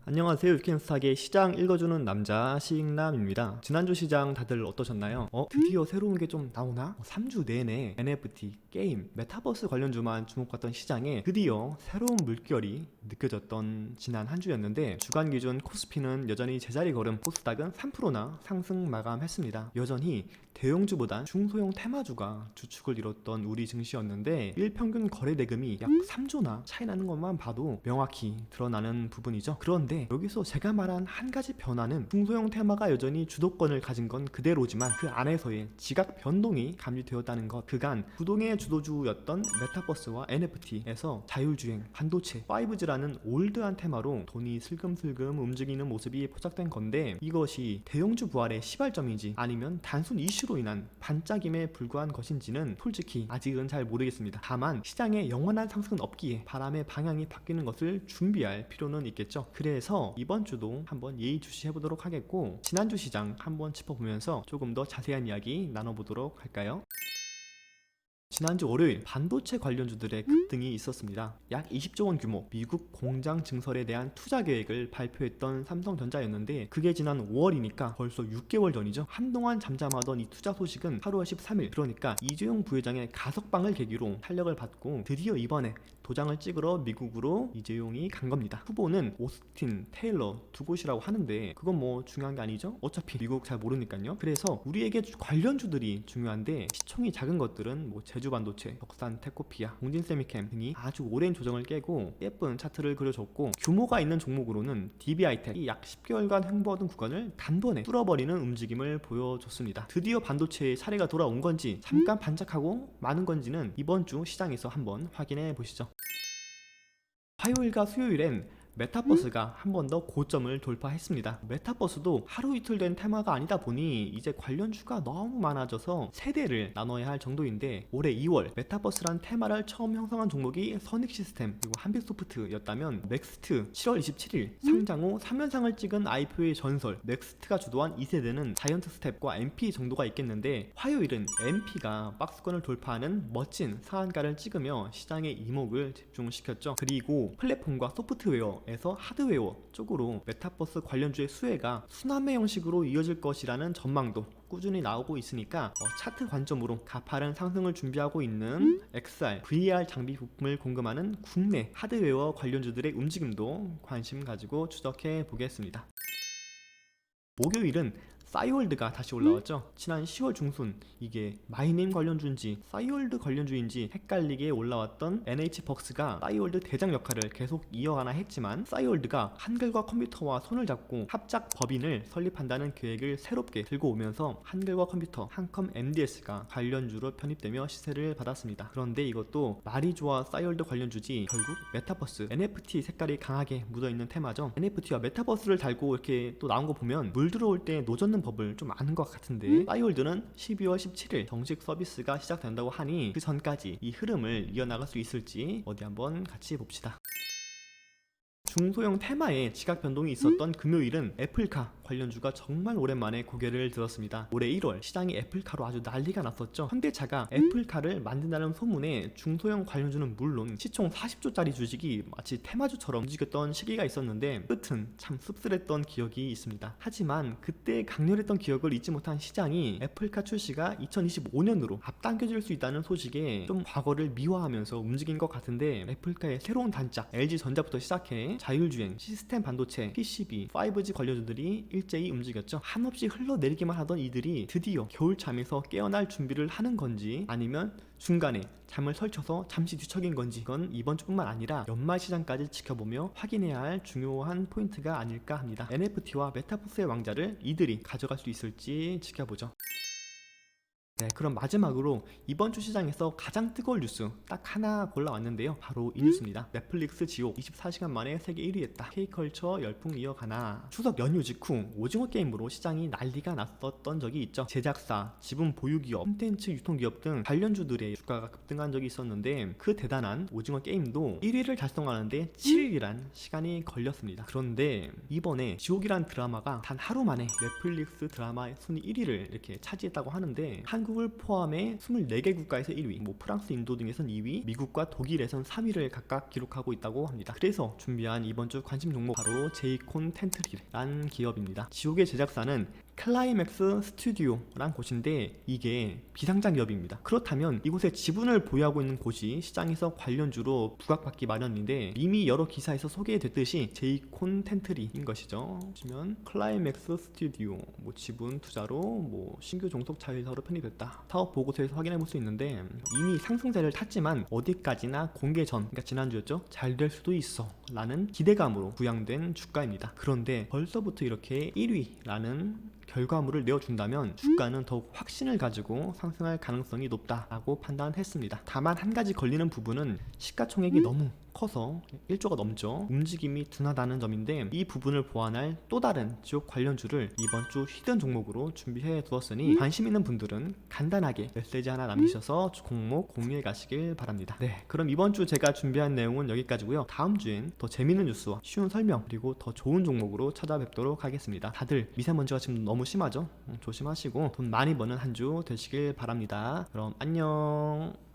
안녕하세요. 유캔스탁의 시장 읽어주는 남자 시익남입니다. 지난주 시장 다들 어떠셨나요? 드디어 새로운 게 좀 나오나? 3주 내내 NFT, 게임, 메타버스 관련주만 주목받던 시장에 드디어 새로운 물결이 느껴졌던 지난 한 주였는데, 주간 기준 코스피는 여전히 제자리 걸음, 코스닥은 3%나 상승 마감했습니다. 여전히 대형주보단 중소형 테마주가 주축을 이뤘던 우리 증시였는데, 일평균 거래대금이 약 3조나 차이 나는 것만 봐도 명확히 드러나는 부분이죠. 그런데 여기서 제가 말한 한 가지 변화는, 중소형 테마가 여전히 주도권을 가진 건 그대로지만 그 안에서의 지각 변동이 감지되었다는 것. 그간 부동의 주도주였던 메타버스와 NFT에서 자율주행, 반도체, 5G라는 올드한 테마로 돈이 슬금슬금 움직이는 모습이 포착된 건데, 이것이 대형주 부활의 시발점인지 아니면 단순 이슈로 인한 반짝임에 불과한 것인지는 솔직히 아직은 잘 모르겠습니다. 다만 시장에 영원한 상승은 없기에 바람의 방향이 바뀌는 것을 준비할 필요는 있겠죠. 그래서 이번 주도 한번 예의주시해보도록 하겠고, 지난주 시장 한번 짚어보면서 조금 더 자세한 이야기 나눠보도록 할까요? 지난주 월요일 반도체 관련주들의 급등이 있었습니다. 약 20조 원 규모 미국 공장 증설에 대한 투자 계획을 발표했던 삼성전자였는데, 그게 지난 5월이니까 벌써 6개월 전이죠. 한동안 잠잠하던 이 투자 소식은 8월 13일, 그러니까 이재용 부회장의 가석방을 계기로 탄력을 받고 드디어 이번에 도장을 찍으러 미국으로 이재용이 간 겁니다. 후보는 오스틴, 테일러 두 곳이라고 하는데 그건 뭐 중요한 게 아니죠. 어차피 미국 잘 모르니까요. 그래서 우리에게 관련주들이 중요한데, 시총이 작은 것들은 뭐 제주반도체, 덕산, 테코피아, 공진세미캠 등이 아주 오랜 조정을 깨고 예쁜 차트를 그려줬고, 규모가 있는 종목으로는 DBI텍이 약 10개월간 횡보하던 구간을 단번에 뚫어버리는 움직임을 보여줬습니다. 드디어 반도체의 차례가 돌아온 건지 잠깐 반짝하고 마는 건지는 이번 주 시장에서 한번 확인해 보시죠. 화요일과 수요일엔 메타버스가 한 번 더 고점을 돌파했습니다. 메타버스도 하루 이틀 된 테마가 아니다 보니 이제 관련주가 너무 많아져서 세대를 나눠야 할 정도인데, 올해 2월 메타버스란 테마를 처음 형성한 종목이 선익시스템 그리고 한빛소프트였다면, 넥스트 7월 27일 상장 후 3연상을 찍은 IPO의 전설 넥스트가 주도한 2세대는 자이언트스텝과 MP 정도가 있겠는데, 화요일은 MP가 박스권을 돌파하는 멋진 상한가를 찍으며 시장의 이목을 집중시켰죠. 그리고 플랫폼과 소프트웨어 에서 하드웨어 쪽으로 메타버스 관련주의 수혜가 순환매 형식으로 이어질 것이라는 전망도 꾸준히 나오고 있으니까, 차트 관점으로 가파른 상승을 준비하고 있는 XR, VR 장비 부품을 공급하는 국내 하드웨어 관련주들의 움직임도 관심 가지고 추적해 보겠습니다. 목요일은 싸이월드가 다시 올라왔죠. 지난 10월 중순 이게 마이네임 관련주인지 싸이월드 관련주인지 헷갈리게 올라왔던 NH벅스가 싸이월드 대장 역할을 계속 이어가나 했지만, 싸이월드가 한글과 컴퓨터와 손을 잡고 합작 법인을 설립한다는 계획을 새롭게 들고 오면서 한글과 컴퓨터, 한컴 MDS가 관련주로 편입되며 시세를 받았습니다. 그런데 이것도 말이 좋아 싸이월드 관련주지 결국 메타버스, NFT 색깔이 강하게 묻어있는 테마죠. NFT와 메타버스를 달고 이렇게 또 나온 거 보면 물 들어올 때 노젓는 법을 좀 아는 것 같은데, 싸이월드는 12월 17일 정식 서비스가 시작된다고 하니 그 전까지 이 흐름을 이어나갈 수 있을지 어디 한번 같이 봅시다. 중소형 테마에 지각 변동이 있었던 금요일은 애플카 관련주가 정말 오랜만에 고개를 들었습니다. 올해 1월 시장이 애플카로 아주 난리가 났었죠. 현대차가 애플카를 만든다는 소문에 중소형 관련주는 물론 시총 40조짜리 주식이 마치 테마주처럼 움직였던 시기가 있었는데, 끝은 참 씁쓸했던 기억이 있습니다. 하지만 그때 강렬했던 기억을 잊지 못한 시장이 애플카 출시가 2025년으로 앞당겨질 수 있다는 소식에 좀 과거를 미화하면서 움직인 것 같은데, 애플카의 새로운 단짝 LG전자부터 시작해 자율주행, 시스템 반도체, PCB, 5G 관련주들이 일제히 움직였죠. 한없이 흘러내리기만 하던 이들이 드디어 겨울잠에서 깨어날 준비를 하는 건지, 아니면 중간에 잠을 설쳐서 잠시 뒤척인 건지, 그건 이번 주뿐만 아니라 연말 시장까지 지켜보며 확인해야 할 중요한 포인트가 아닐까 합니다. NFT와 메타버스의 왕자를 이들이 가져갈 수 있을지 지켜보죠. 네, 그럼 마지막으로 이번 주 시장에서 가장 뜨거운 뉴스 딱 하나 골라왔는데요. 바로 이 뉴스입니다. 넷플릭스 지옥 24시간 만에 세계 1위 했다. K컬처 열풍 이어가나. 추석 연휴 직후 오징어 게임으로 시장이 난리가 났었던 적이 있죠. 제작사, 지분 보유기업, 콘텐츠 유통기업 등 관련주들의 주가가 급등한 적이 있었는데, 그 대단한 오징어 게임도 1위를 달성하는데 7일이란 시간이 걸렸습니다. 그런데 이번에 지옥이란 드라마가 단 하루 만에 넷플릭스 드라마 순위 1위를 이렇게 차지했다고 하는데, 한국 한국을 포함해 24개 국가에서 1위, 뭐 프랑스, 인도 등에선 2위, 미국과 독일에선 3위를 각각 기록하고 있다고 합니다. 그래서 준비한 이번 주 관심 종목 바로 제이콘 텐트리라는 기업입니다. 지옥의 제작사는 클라이맥스 스튜디오란 곳인데 이게 비상장 기업입니다. 그렇다면 이곳에 지분을 보유하고 있는 곳이 시장에서 관련주로 부각받기 마련인데 이미 여러 기사에서 소개됐듯이 제이콘 텐트리인 것이죠. 보시면 클라이맥스 스튜디오 뭐 지분 투자로 뭐 신규 종속 자회사로 편입됐다. 사업 보고서에서 확인해 볼 수 있는데 이미 상승세를 탔지만 어디까지나 공개 전, 그러니까 지난주였죠. 잘 될 수도 있어 라는 기대감으로 부양된 주가입니다. 그런데 벌써부터 이렇게 1위라는 결과물을 내어준다면 주가는 더욱 확신을 가지고 상승할 가능성이 높다라고 판단했습니다. 다만 한 가지 걸리는 부분은 시가총액이 너무 커서 1조가 넘죠. 움직임이 둔하다는 점인데 이 부분을 보완할 또 다른 지역 관련주를 이번 주 히든 종목으로 준비해 두었으니 관심 있는 분들은 간단하게 메시지 하나 남기셔서 종목 공유해 가시길 바랍니다. 네, 그럼 이번 주 제가 준비한 내용은 여기까지고요. 다음 주엔 더 재밌는 뉴스와 쉬운 설명 그리고 더 좋은 종목으로 찾아뵙도록 하겠습니다. 다들 미세먼지가 지금 너무 심하죠? 조심하시고 돈 많이 버는 한 주 되시길 바랍니다. 그럼 안녕.